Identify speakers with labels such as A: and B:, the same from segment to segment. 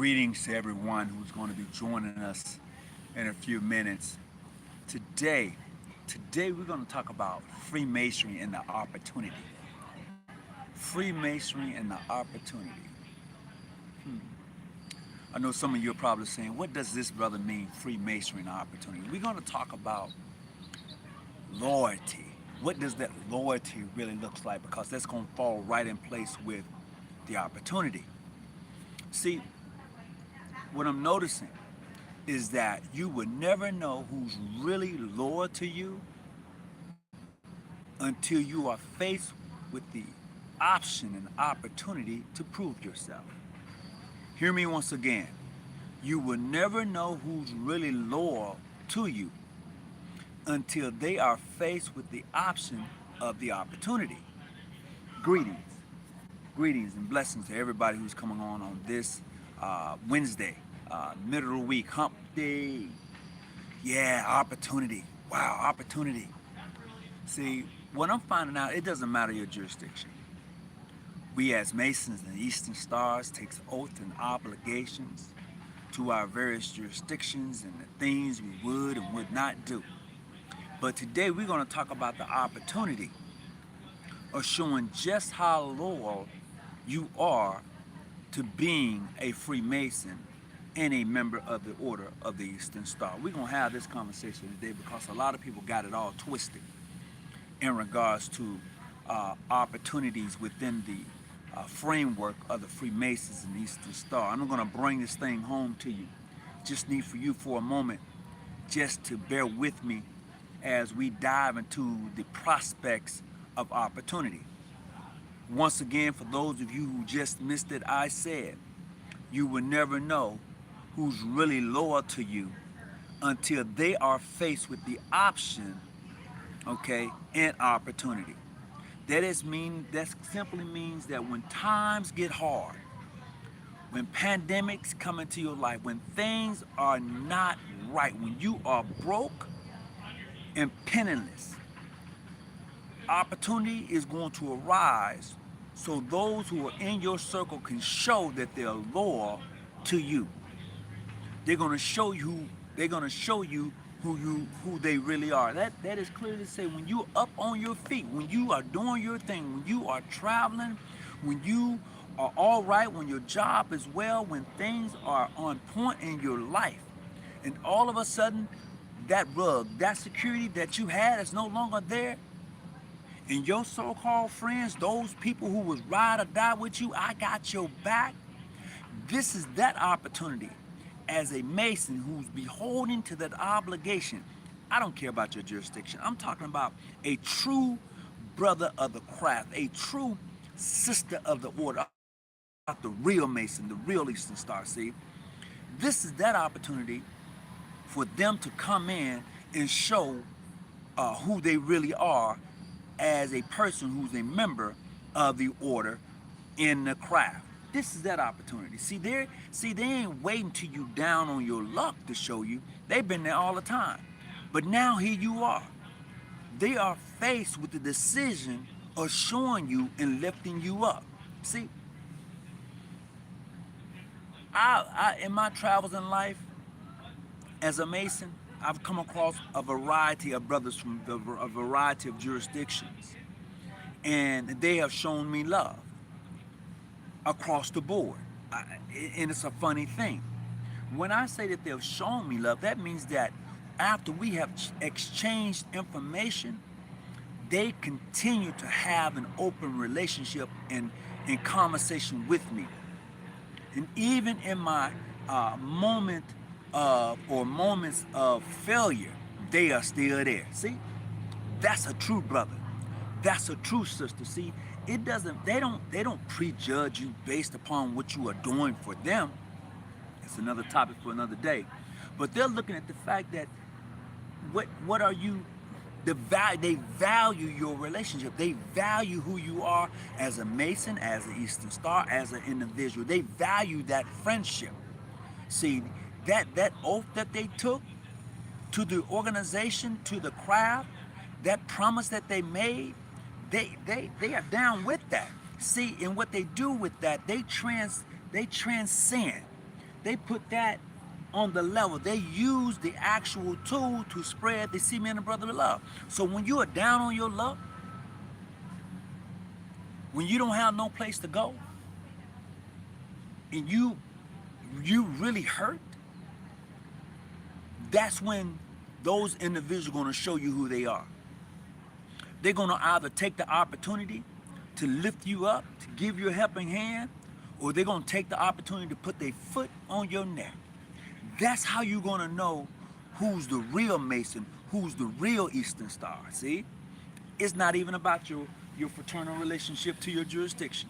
A: Greetings to everyone who's going to be joining us in a few minutes. Today, today we're going to talk about Freemasonry and the opportunity. Freemasonry and the opportunity. I know some of you are probably saying, what does this brother mean, Freemasonry and the opportunity? We're going to talk about loyalty. What does that loyalty really looks like? Because that's going to fall right in place with the opportunity. See, what I'm noticing is that you will never know who's really loyal to you until you are faced with the option and opportunity to prove yourself. Hear me once again. You will never know who's really loyal to you until they are faced with the option of the opportunity. Greetings. Greetings and blessings to everybody who's coming on this Wednesday, middle of the week, hump day. Yeah, opportunity. Wow, opportunity. See, what I'm finding out, it doesn't matter your jurisdiction. We as Masons and Eastern Stars takes oaths and obligations to our various jurisdictions and the things we would and would not do. But today we're going to talk about the opportunity of showing just how loyal you are to being a Freemason and a member of the Order of the Eastern Star. We're going to have this conversation today because a lot of people got it all twisted in regards to opportunities within the framework of the Freemasons and Eastern Star. I'm going to bring this thing home to you. Just need for you for a moment just to bear with me as we dive into the prospects of opportunity. Once again, for those of you who just missed it, I said you will never know who's really loyal to you until they are faced with the option, okay, and opportunity. That simply means that when times get hard, when pandemics come into your life, when things are not right, when you are broke and penniless, opportunity is going to arise so those who are in your circle can show that they're loyal to you. They're going to show you. They're going to show you who they really are. That is clear to say when you're up on your feet, when you are doing your thing, when you are traveling, when you are all right, when your job is well, when things are on point in your life, and all of a sudden that rug, that security that you had is no longer there, and your so-called friends, those people who was ride or die with you, I got your back. This is that opportunity as a Mason who's beholden to that obligation. I don't care about your jurisdiction. I'm talking about a true brother of the craft, a true sister of the order, the real Mason, the real Eastern Star. See, this is that opportunity for them to come in and show who they really are as a person who's a member of the order in the craft. This is that opportunity. See, they ain't waiting till you down on your luck to show you. They've been there all the time. But now here you are. They are faced with the decision of showing you and lifting you up. See, I in my travels in life as a Mason, I've come across a variety of brothers from a variety of jurisdictions, and they have shown me love across the board. And it's a funny thing. When I say that they've shown me love, that means that after we have exchanged information, they continue to have an open relationship and in conversation with me. And even in my moments of failure, they are still there. See, that's a true brother. That's a true sister. See, they don't prejudge you based upon what you are doing for them. It's another topic for another day. But they're looking at the fact that what are you, they value your relationship. They value who you are as a Mason, as an Eastern Star, as an individual. They value that friendship. See, that oath that they took to the organization, to the craft, that promise that they made, they are down with that. See, and what they do with that, they transcend. They put that on the level. They use the actual tool to spread the semen of brotherly love. So when you are down on your luck, when you don't have no place to go, and you really hurt, that's when those individuals are going to show you who they are. They're going to either take the opportunity to lift you up, to give you a helping hand, or they're going to take the opportunity to put their foot on your neck. That's how you're going to know who's the real Mason, who's the real Eastern Star. See? It's not even about your fraternal relationship to your jurisdiction,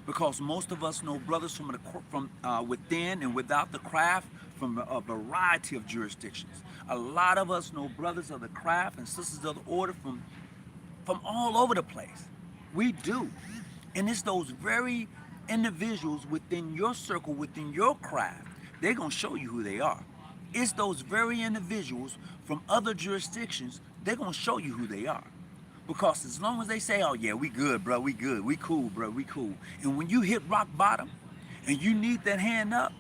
A: because most of us know brothers from within and without the craft from a variety of jurisdictions. A lot of us know brothers of the craft and sisters of the order from all over the place. We do. And it's those very individuals within your circle, within your craft, they're going to show you who they are. It's those very individuals from other jurisdictions, they're going to show you who they are. Because as long as they say, oh yeah, we good, bro, we good, we cool, bro, we cool. And when you hit rock bottom and you need that hand up,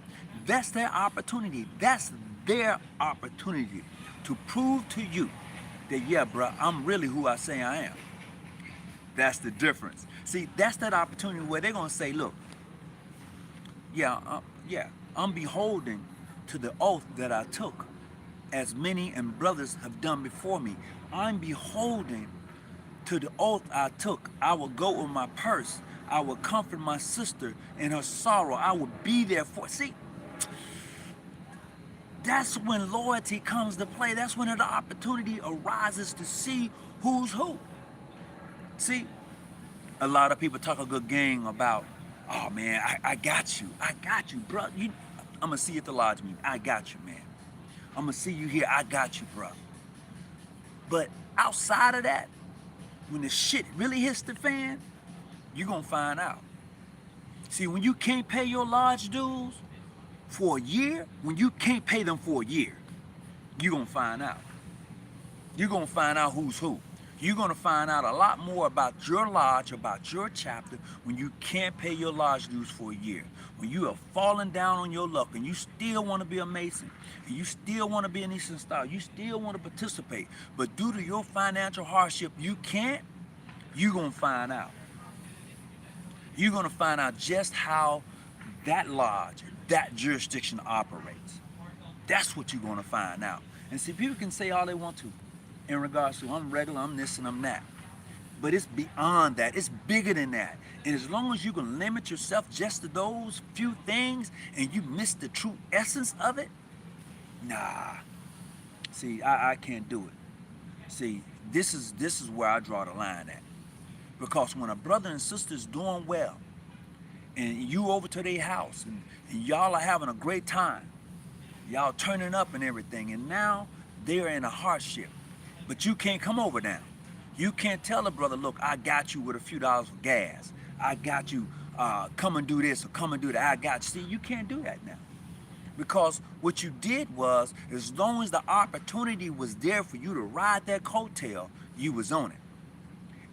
A: that's their opportunity. That's their opportunity to prove to you that, yeah, bro, I'm really who I say I am. That's the difference. See, that's that opportunity where they're going to say, look, yeah, I'm beholden to the oath that I took, as many and brothers have done before me. I'm beholden to the oath I took. I will go with my purse. I will comfort my sister in her sorrow. I will be there for. See, that's when loyalty comes to play. That's when the opportunity arises to see who's who. See, a lot of people talk a good game about, oh man, I got you, bro. I'm gonna see you at the lodge meeting. I got you, man. I'm gonna see you here. I got you, bro. But outside of that, when the shit really hits the fan, you're gonna find out. See, when you can't pay your lodge dues for a year, when you can't pay them for a year, you're gonna find out. You're gonna find out who's who. You're gonna find out a lot more about your lodge, about your chapter, when you can't pay your lodge dues for a year. When you have fallen down on your luck and you still want to be a Mason, and you still want to be an Eastern Star, you still want to participate, but due to your financial hardship, you can't, you're gonna find out. You're gonna find out just how that lodge, that jurisdiction operates. That's what you're gonna find out. And see, people can say all they want to in regards to, I'm regular, I'm this and I'm that. But it's beyond that. It's bigger than that. And as long as you can limit yourself just to those few things and you miss the true essence of it, nah. See, I can't do it. See, this is where I draw the line at. Because when a brother and sister's doing well, and you over to their house, and y'all are having a great time, y'all turning up and everything, and now they're in a hardship, but you can't come over now. You can't tell a brother, look, I got you with a few dollars for gas. I got you, come and do this or come and do that. I got you. See, you can't do that now. Because what you did was, as long as the opportunity was there for you to ride that coattail, you was on it.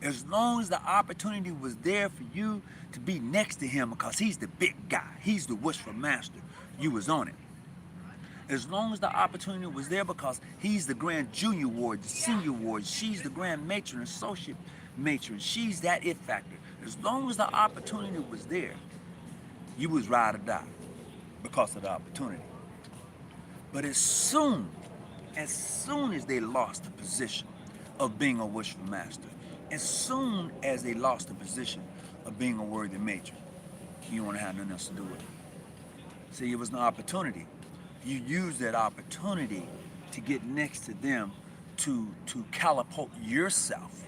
A: As long as the opportunity was there for you to be next to him because he's the big guy, he's the wishful master, you was on it. As long as the opportunity was there because he's the grand junior ward, the senior ward, she's the grand matron, associate matron, she's that it factor. As long as the opportunity was there, you was ride or die because of the opportunity. But as soon as they lost the position of being a wishful master, as soon as they lost the position of being a worthy matron, you don't want to have nothing else to do with it. See, it was an opportunity. You use that opportunity to get next to them, to catapult yourself.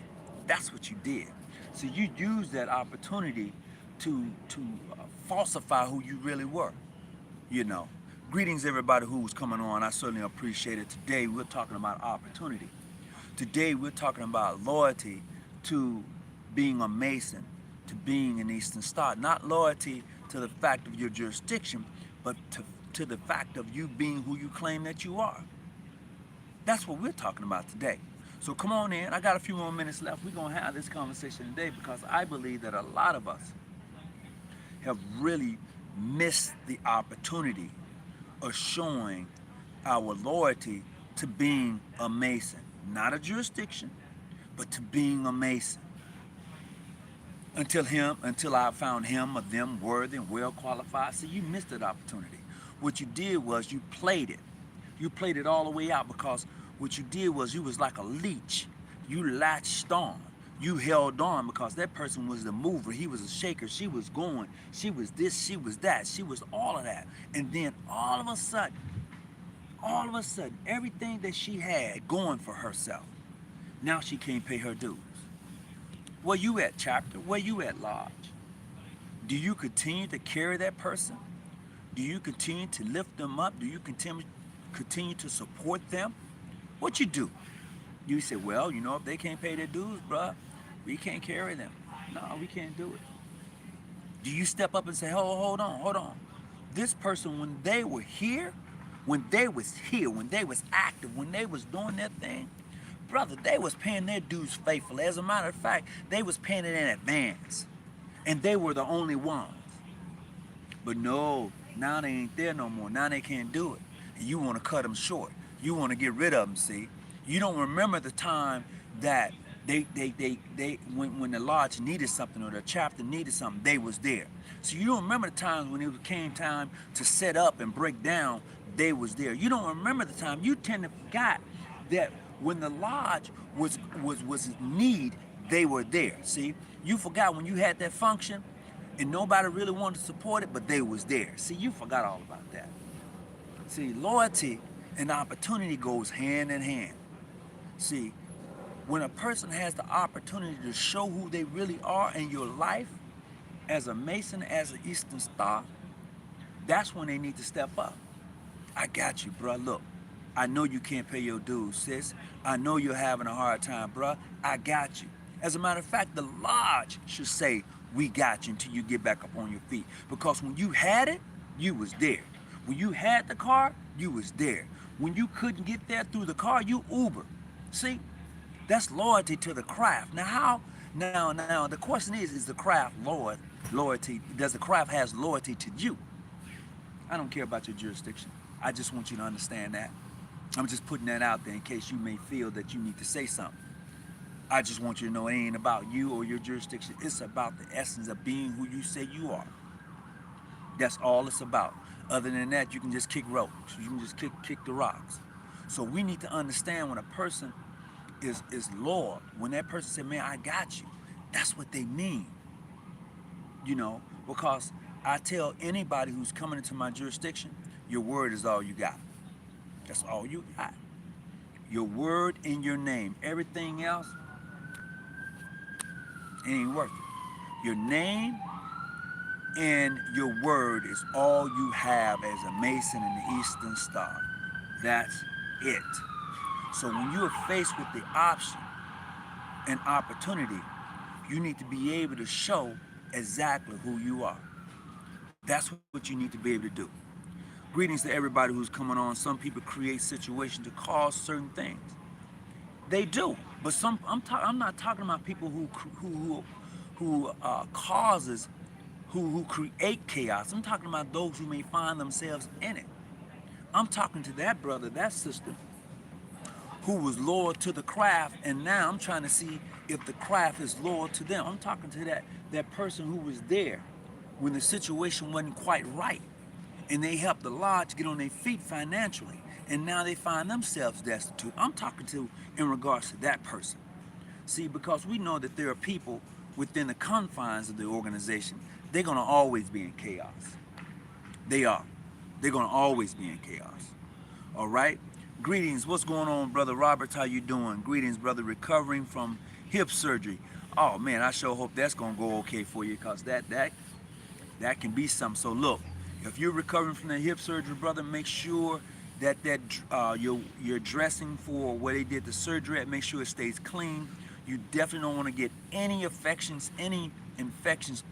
A: That's what you did. So you used that opportunity to falsify who you really were. You know. Greetings everybody who was coming on. I certainly appreciate it. Today we're talking about opportunity. Today we're talking about loyalty to being a Mason, to being an Eastern Star. Not loyalty to the fact of your jurisdiction, but to the fact of you being who you claim that you are. That's what we're talking about today. So come on in. I got a few more minutes left. We're going to have this conversation today because I believe that a lot of us have really missed the opportunity of showing our loyalty to being a Mason. Not a jurisdiction, but to being a Mason. Until I found him or them worthy and well qualified. See, you missed that opportunity. What you did was you played it. You played it all the way out because what you did was you was like a leech. You latched on. You held on because that person was the mover. He was a shaker. She was going. She was this. She was that. She was all of that. And then all of a sudden, everything that she had going for herself, now she can't pay her dues. Where you at, chapter? Where you at, lodge? Do you continue to carry that person? Do you continue to lift them up? Do you continue to support them? What you do? You say, well, if they can't pay their dues, bruh, we can't carry them. No, we can't do it. Do you step up and say, oh, hold on. This person, when they were here, when they was active, when they was doing their thing, brother, they was paying their dues faithfully. As a matter of fact, they was paying it in advance. And they were the only ones. But no, now they ain't there no more. Now they can't do it. And you want to cut them short. You want to get rid of them, see? You don't remember the time that when the lodge needed something or the chapter needed something, they was there. So you don't remember the times when it came time to set up and break down, they was there. You don't remember the time. You tend to forget that when the lodge was in need, they were there. See, you forgot when you had that function and nobody really wanted to support it, but they was there. See, you forgot all about that. See, loyalty and opportunity goes hand in hand. See, when a person has the opportunity to show who they really are in your life, as a Mason, as an Eastern Star, that's when they need to step up. I got you, bruh. Look, I know you can't pay your dues, sis. I know you're having a hard time, bruh. I got you. As a matter of fact, the lodge should say, we got you until you get back up on your feet. Because when you had it, you was there. When you had the car, you was there. When you couldn't get there through the car, you Uber. See, that's loyalty to the craft. Now Now the question is the craft loyalty? Does the craft has loyalty to you? I don't care about your jurisdiction. I just want you to understand that. I'm just putting that out there in case you may feel that you need to say something. I just want you to know it ain't about you or your jurisdiction. It's about the essence of being who you say you are. That's all it's about. Other than that, you can just kick rocks. You can just kick the rocks. So we need to understand when a person is loyal, when that person said, man, I got you, that's what they mean. Because I tell anybody who's coming into my jurisdiction, your word is all you got. That's all you got. Your word and your name. Everything else, it ain't worth it. Your name and your word is all you have as a Mason in the Eastern Star. That's it. So when you are faced with the option and opportunity, you need to be able to show exactly who you are. That's what you need to be able to do. Greetings to everybody who's coming on. Some people create situations to cause certain things. They do, but I'm not talking about people who create chaos. I'm talking about those who may find themselves in it. I'm talking to that brother, that sister, who was loyal to the craft, and now I'm trying to see if the craft is loyal to them. I'm talking to that person who was there when the situation wasn't quite right, and they helped the lodge get on their feet financially, and now they find themselves destitute. I'm talking to in regards to that person. See, because we know that there are people within the confines of the organization, they're going to always be in chaos. They are. They're going to always be in chaos. All right? Greetings. What's going on, Brother Roberts? How you doing? Greetings, brother. Recovering from hip surgery. Oh, man, I sure hope that's going to go okay for you, because that can be something. So, look, if you're recovering from the hip surgery, brother, make sure that your dressing for where they did the surgery at, make sure it stays clean. You definitely don't want to get any infections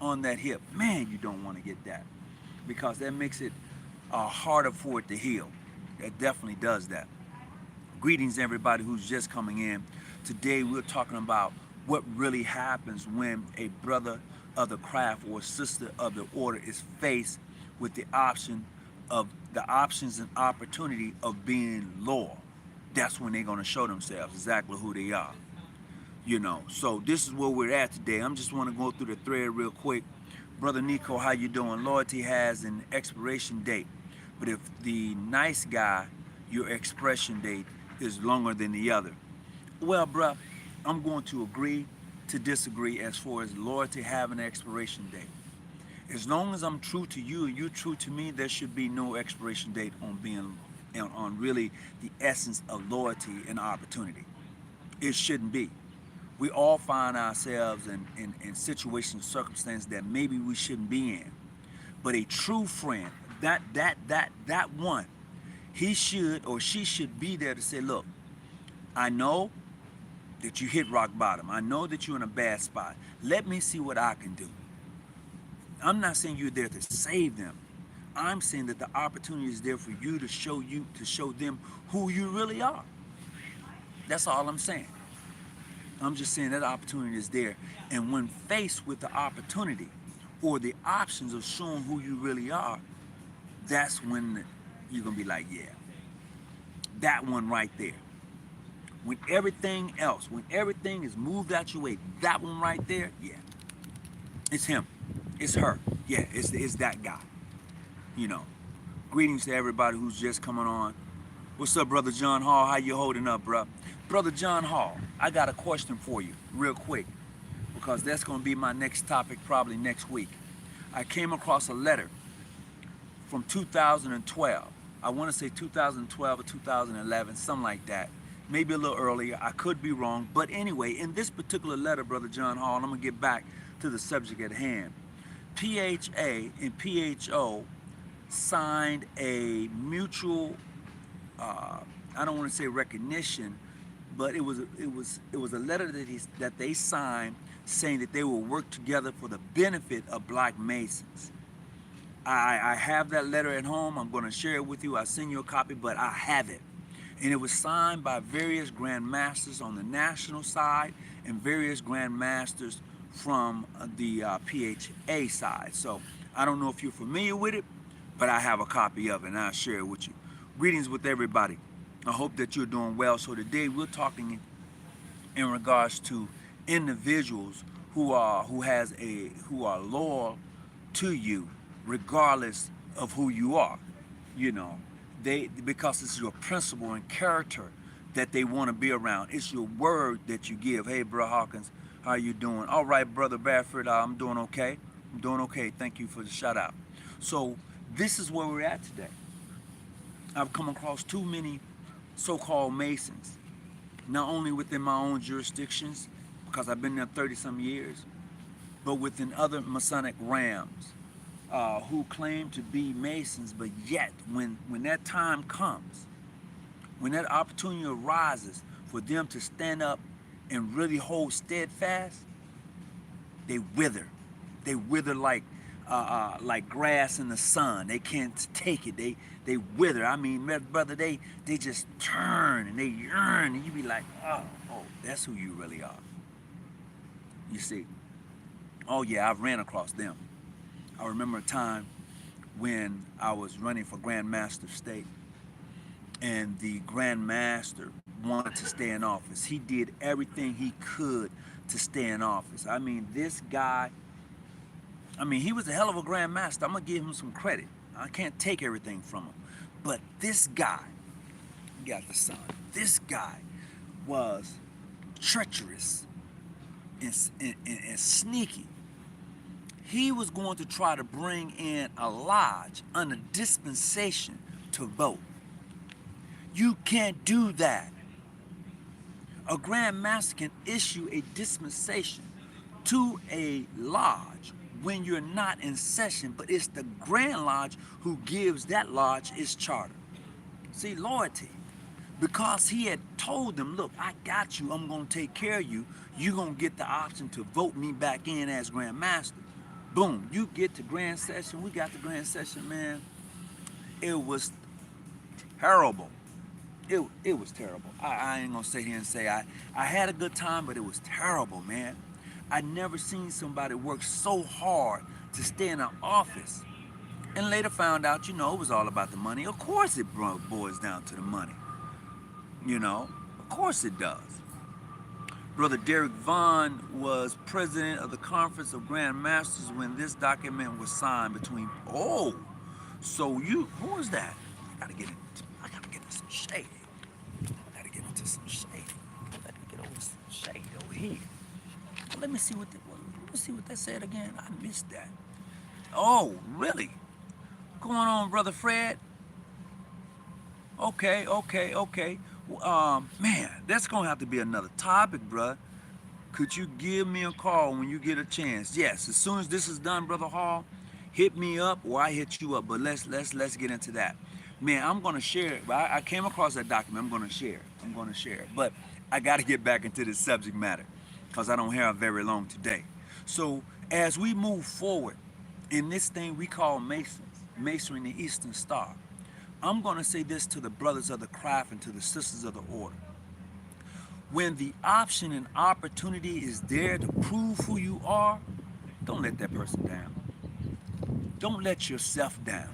A: on that hip. Man, you don't want to get that, because that makes it harder for it to heal. It definitely does that. Greetings, everybody who's just coming in. Today we're talking about what really happens when a brother of the craft or sister of the order is faced with the option of the options and opportunity of being loyal. That's when they're going to show themselves exactly who they are. So this is where we're at today. I'm just want to go through the thread real quick. Brother Nico, how you doing? Loyalty has an expiration date, but if the nice guy, your expression date is longer than the other. Well, bruh, I'm going to agree to disagree as far as loyalty having an expiration date. As long as I'm true to you and you're true to me, there should be no expiration date on being on really the essence of loyalty and opportunity. It shouldn't be. We all find ourselves in situations, circumstances that maybe we shouldn't be in. But a true friend, that one, he should or she should be there to say, look, I know that you hit rock bottom. I know that you're in a bad spot. Let me see what I can do. I'm not saying you're there to save them. I'm saying that the opportunity is there for you to show them who you really are. That's all I'm saying. I'm just saying that opportunity is there. And when faced with the opportunity or the options of showing who you really are, that's when you're going to be like, yeah, that one right there. When everything else, when everything is moved out your way, that one right there, yeah, it's him, it's her, yeah, it's that guy. Greetings to everybody who's just coming on. What's up, Brother John Hall? How you holding up, bro? Brother John Hall, I got a question for you real quick, because that's going to be my next topic probably next week. I came across a letter from 2012. I want to say 2012 or 2011, something like that. Maybe a little earlier. I could be wrong. But anyway, in this particular letter, Brother John Hall, I'm going to get back to the subject at hand. PHA and PHO signed a mutual, I don't want to say recognition, but it was a letter that they signed saying that they will work together for the benefit of Black Masons. I have that letter at home. I'm going to share it with you. I'll send you a copy, but I have it. And it was signed by various Grand Masters on the national side and various Grand Masters from the PHA side. So I don't know if you're familiar with it, but I have a copy of it and I'll share it with you. Greetings with everybody. I hope that you're doing well. So today we're talking in regards to individuals who are loyal to you regardless of who you are. Because it's your principle and character that they want to be around. It's your word that you give. Hey, Bro Hawkins, how you doing? All right, Brother Bradford, I'm doing okay. I'm doing okay. Thank you for the shout out. So this is where we're at today. I've come across too many so-called Masons, not only within my own jurisdictions, because I've been there 30-some years, but within other Masonic realms, who claim to be Masons, but yet when that time comes, when that opportunity arises for them to stand up and really hold steadfast, they wither. They wither like grass in the sun. They can't take it. They wither. I mean, brother, they just turn and they yearn, and you be like, oh, that's who you really are. You see? Oh yeah, I've ran across them. I remember a time when I was running for Grand Master of State, and the Grand Master wanted to stay in office. He did everything he could to stay in office. I mean, this guy, he was a hell of a Grand Master. I'm going to give him some credit. I can't take everything from him. But this guy, you got the son, this guy was treacherous and sneaky. He was going to try to bring in a lodge under dispensation to vote. You can't do that. A Grand Master can issue a dispensation to a lodge when you're not in session, but it's the Grand Lodge who gives that lodge its charter. See, loyalty. Because he had told them, look, I got you, I'm going to take care of you. You're going to get the option to vote me back in as Grand Master. Boom, you get to Grand Session. We got the Grand Session, man. It was terrible. It was terrible. I ain't gonna sit here and say I had a good time, but it was terrible, man. I never seen somebody work so hard to stay in an office And later found out, it was all about the money. Of course it boils down to the money. Of course it does. Brother Derek Vaughn was president of the Conference of Grand Masters when this document was signed between. Oh, so who is that? I gotta get into some shade. I gotta get into some shade. Let me get over some shade over here. Let me see what that said again. I missed that. Oh, really? Going on, Brother Fred? Okay. Man, that's gonna have to be another topic, bruh. Could you give me a call when you get a chance? Yes, as soon as this is done, Brother Hall, hit me up or I hit you up. But let's get into that. Man, I'm gonna share it. I came across that document. I'm gonna share it. But I gotta get back into this subject matter because I don't have very long today. So as we move forward in this thing we call Masonry in the Eastern Star, I'm going to say this to the brothers of the craft and to the sisters of the order. When the option and opportunity is there to prove who you are, don't let that person down. Don't let yourself down.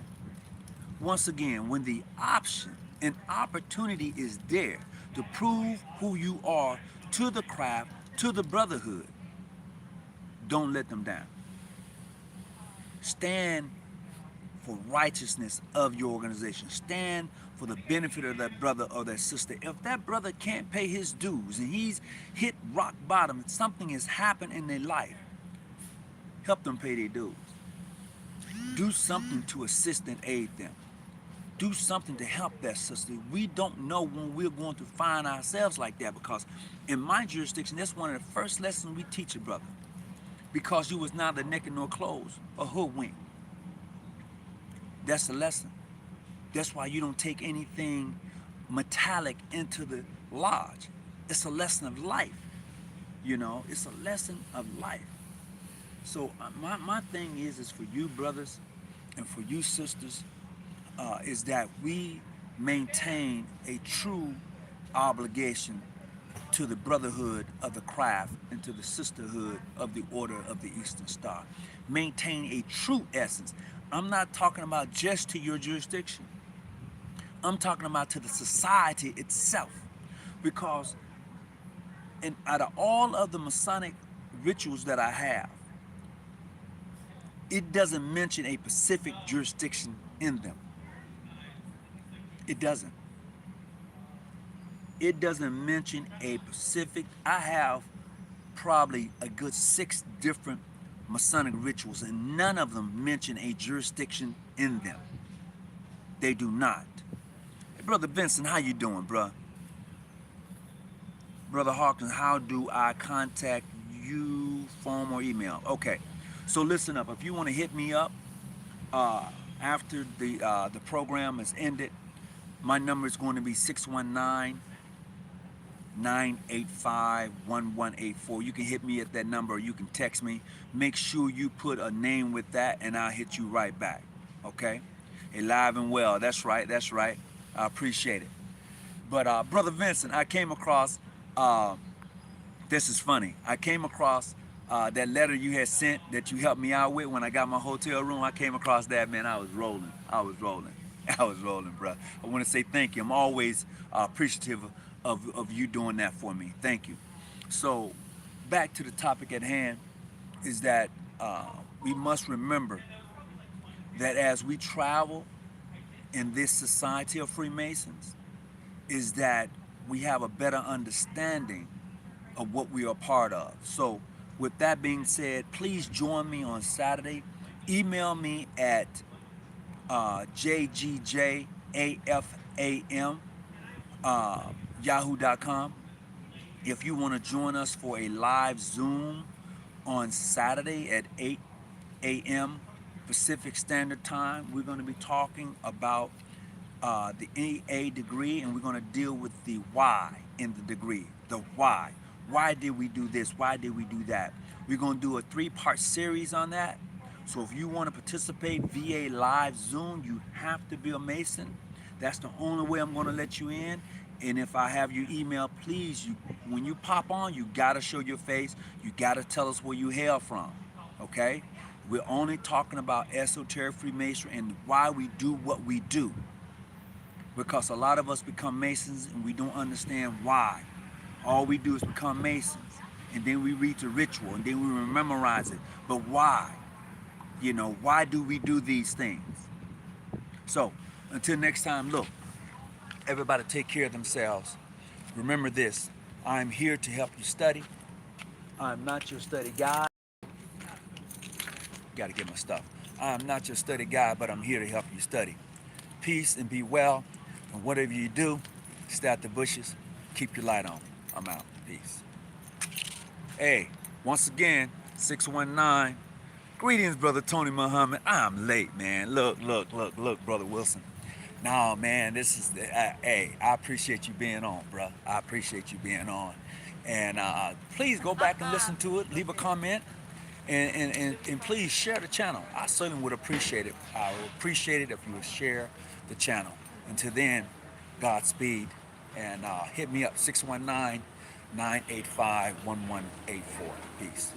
A: Once again, when the option and opportunity is there to prove who you are to the craft, to the brotherhood, don't let them down. Stand for righteousness of your organization. Stand for the benefit of that brother or that sister. If that brother can't pay his dues and he's hit rock bottom, something has happened in their life, help them pay their dues. Do something to assist and aid them. Do something to help that sister. We don't know when we're going to find ourselves like that, because in my jurisdiction, that's one of the first lessons we teach a brother. Because you was neither naked nor clothed or hoodwinked. That's a lesson. That's why you don't take anything metallic into the lodge. It's a lesson of life. It's a lesson of life. So my thing is for you brothers and for you sisters, is that we maintain a true obligation to the brotherhood of the craft and to the sisterhood of the order of the Eastern Star. Maintain a true essence. I'm not talking about just to your jurisdiction. I'm talking about to the society itself. Because out of all of the Masonic rituals that I have, it doesn't mention a specific jurisdiction in them. It doesn't. It doesn't mention a specific. I have probably a good 6 different Masonic rituals, and none of them mention a jurisdiction in them. They do not. Hey, Brother Vincent, how you doing, bruh? Brother Hawkins, how do I contact you, phone or email? Okay, so listen up. If you want to hit me up after the program is ended, my number is going to be 619-985-1184. You can hit me at that number or you can text me. Make sure you put a name with that and I'll hit you right back. Okay? Alive and well. That's right. I appreciate it. But Brother Vincent, I came across, this is funny. I came across that letter you had sent that you helped me out with when I got my hotel room. I came across that, man. I was rolling, bro. I want to say thank you. I'm always appreciative of you doing that for me. Thank you. So back to the topic at hand is that we must remember that as we travel in this society of Freemasons, is that we have a better understanding of what we are part of. So with that being said, please join me on Saturday. Email me at jgjafam yahoo.com if you want to join us for a live Zoom on Saturday at 8 a.m. Pacific Standard Time. We're going to be talking about the AA degree, and we're going to deal with the why in the degree. The why. Why did we do this? Why did we do that? We're going to do a 3-part series on that. So if you want to participate via live Zoom, you have to be a Mason. That's the only way I'm going to let you in. And if I have your email, please, when you pop on, you got to show your face. You got to tell us where you hail from, okay? We're only talking about esoteric Freemasonry and why we do what we do. Because a lot of us become Masons and we don't understand why. All we do is become Masons. And then we read the ritual and then we memorize it. But why? You know, why do we do these things? So, until next time, look, everybody take care of themselves. Remember this, I'm here to help you study. I'm not your study guide. Gotta get my stuff. I'm not your study guide, but I'm here to help you study. Peace and be well. And whatever you do, stay out the bushes. Keep your light on. I'm out. Peace. Hey, once again, 619. Greetings, Brother Tony Muhammad. I'm late, man. Look, Brother Wilson. No, man, this is the, hey, I appreciate you being on, bro. I appreciate you being on. And please go back and listen to it. Leave a comment. And please share the channel. I certainly would appreciate it. I would appreciate it if you would share the channel. Until then, Godspeed. And hit me up, 619-985-1184. Peace.